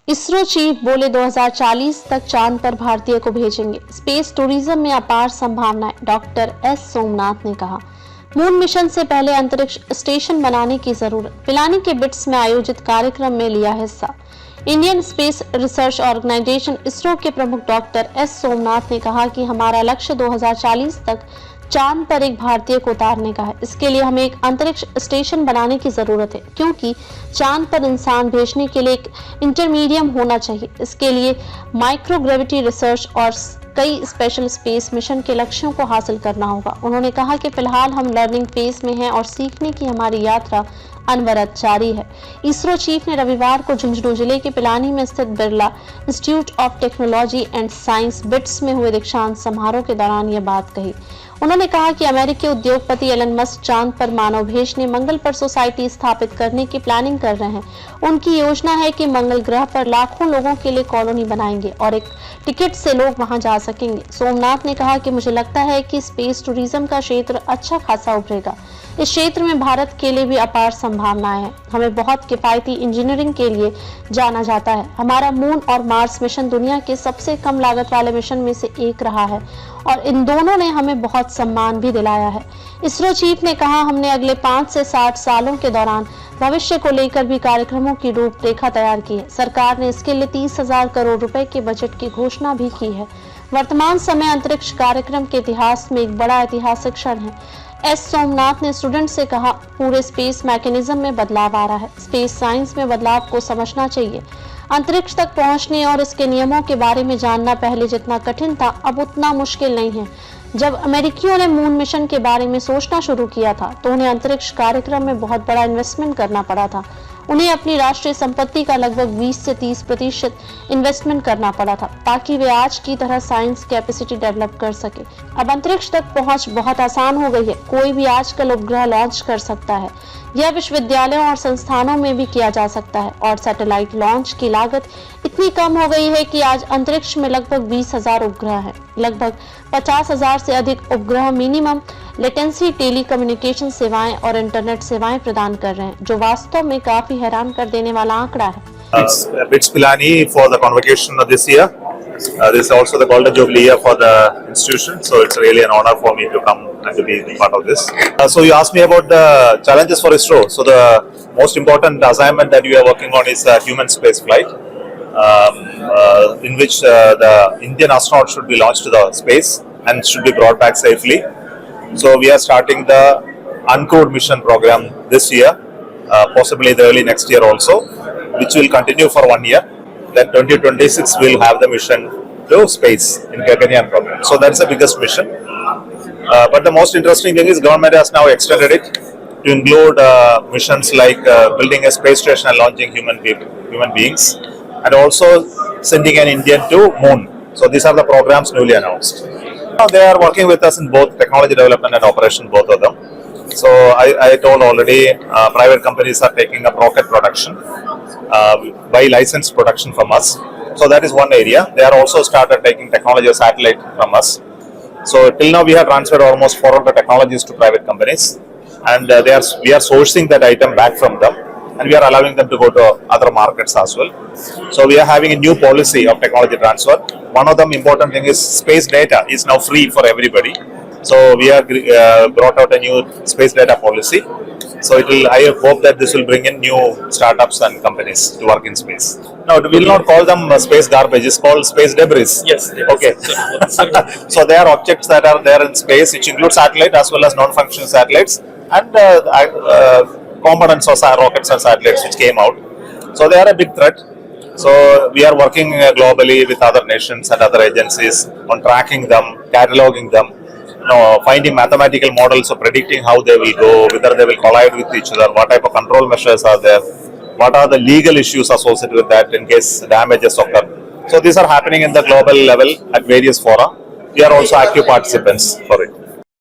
ISRO chief बोले 2040 तक चांद पर भारतीय को भेजेंगे। स्पेस टूरिज्म में अपार संभावनाएं, डॉक्टर एस सोमनाथ ने कहा। मून मिशन से पहले अंतरिक्ष स्टेशन बनाने की जरूरत, पिलानी के बिट्स में आयोजित कार्यक्रम में लिया हिस्सा। Indian Space Research Organisation ISRO के प्रमुख डॉक्टर एस सोमनाथ ने कहा कि हमारा लक्ष्य 2040 तक चांद पर एक भारतीय को उतारने का है। इसके लिए हमें एक अंतरिक्ष स्टेशन बनाने की जरूरत है, क्योंकि चांद पर इंसान भेजने के लिए एक इंटरमीडियम होना चाहिए। इसके लिए माइक्रोग्रेविटी रिसर्च और कई स्पेशल स्पेस मिशन के लक्ष्यों को हासिल करना होगा। उन्होंने कहा कि फिलहाल हम लर्निंग फेज में हैं और सीखने की हमारी यात्रा अनवरत जारी है। इसरो चीफ ने रविवार को झुंझुनू जिले के पिलानी में स्थित Birla institute of technology and science bits में हुए दीक्षांत समारोह के दौरान यह बात कही। उन्होंने कहा कि अमेरिकी उद्योगपति एलन मस्क चांद पर मानव भेजने, मंगल पर सोसाइटी स्थापित करने की प्लानिंग कर रहे हैं। उनकी योजना है कि मंगल ग्रह पर लाखों लोगों के लिए कॉलोनी बनाएंगे और एक टिकट से लोग वहां जा सकेंगे। सोमनाथ ने कहा कि मुझे लगता है कि स्पेस टूरिज्म का क्षेत्र अच्छा खासा उभरेगा। इस क्षेत्र में भारत के लिए भी अपार संभावनाएं हैं। हमें बहुत किफायती इंजीनियरिंग के लिए जाना जाता है। हमारा मून और मार्स मिशन दुनिया के सबसे कम लागत वाले मिशन में से एक रहा है और इन दोनों ने हमें बहुत सम्मान भी दिलाया है। इसरो चीफ ने कहा, हमने अगले 5 से 60 सालों के दौरान भविष्य को लेकर भी कार्यक्रमों की रूपरेखा तैयार की है। सरकार ने इसके लिए 30,000 करोड़ रुपए के बजट की घोषणा भी की है। वर्तमान समय अंतरिक्ष कार्यक्रम के इतिहास में एक बड़ा ऐतिहासिक क्षण है। एस सोमनाथ ने स्टूडेंट से कहा, पूरे स्पेस मैकेनिज्म में बदलाव आ रहा है। स्पेस साइंस में बदलाव को समझना चाहिए। अंतरिक्ष तक पहुंचने और इसके नियमों के बारे में जानना पहले जितना कठिन था, अब उतना मुश्किल नहीं है। जब अमेरिकियों ने मून मिशन के बारे में सोचना शुरू किया था, तो उन्हें अंतरिक्ष कार्यक्रम में बहुत बड़ा इन्वेस्टमेंट करना पड़ा था। उन्हें अपनी राष्ट्रीय संपत्ति का लगभग 20 से 30% इन्वेस्टमेंट करना पड़ा था, ताकि वे आज की तरह साइंस कैपेसिटी डेवलप कर सके। अब अंतरिक्ष तक पहुंच बहुत आसान हो गई है। कोई भी आजकल उपग्रह लॉन्च कर सकता है। यह विश्वविद्यालयों और संस्थानों में भी किया जा सकता है और सैटेलाइट लॉन्च की लागत इतनी कम हो गई है कि आज अंतरिक्ष में लगभग 20,000 उपग्रह हैं। लगभग 50,000 से अधिक उपग्रह मिनिमम लेटेंसी टेलीकम्युनिकेशन सेवाएं और इंटरनेट सेवाएं प्रदान कर रहे हैं, जो वास्तव में काफी हैरान कर देने वाला आंकड़ा है। BITS Pilani for the convocation of this year. This is also the Golden Jubilee year for the institution, so it's really an honor for me to come and to be part of this. So you asked me about the challenges for ISRO. So the most important assignment that we are working on is human space flight, in which the Indian astronauts should be launched to the space and should be brought back safely. So we are starting the uncrewed mission program this year, possibly the early next year also, which will continue for 1 year. Then 2026 we'll have the mission to space in Gaganyaan program. So that's the biggest mission. But the most interesting thing is government has now extended it to include missions like building a space station and launching human beings, and also sending an Indian to moon. So these are the programs newly announced. Now they are working with us in both technology development and operation, both of them. So I told already, private companies are taking up rocket production by licensed production from us. So that is one area. They are also started taking technology of satellite from us. So till now we have transferred almost 400 technologies to private companies, and we are sourcing that item back from them, and we are allowing them to go to other markets as well. So we are having a new policy of technology transfer. One of the important thing is space data is now free for everybody. So we have brought out a new space data policy. So I hope that this will bring in new startups and companies to work in space. No, we will not call them space garbage. It's called space debris. Yes. Okay. So they are objects that are there in space, which include satellite as well as non-functional satellites and components of rockets and satellites which came out. So they are a big threat. So we are working globally with other nations and other agencies on tracking them, cataloging them, finding mathematical models of predicting how they will go, whether they will collide with each other, what type of control measures are there, what are the legal issues associated with that in case damages occur. So these are happening in the global level at various fora. We are also active participants for it.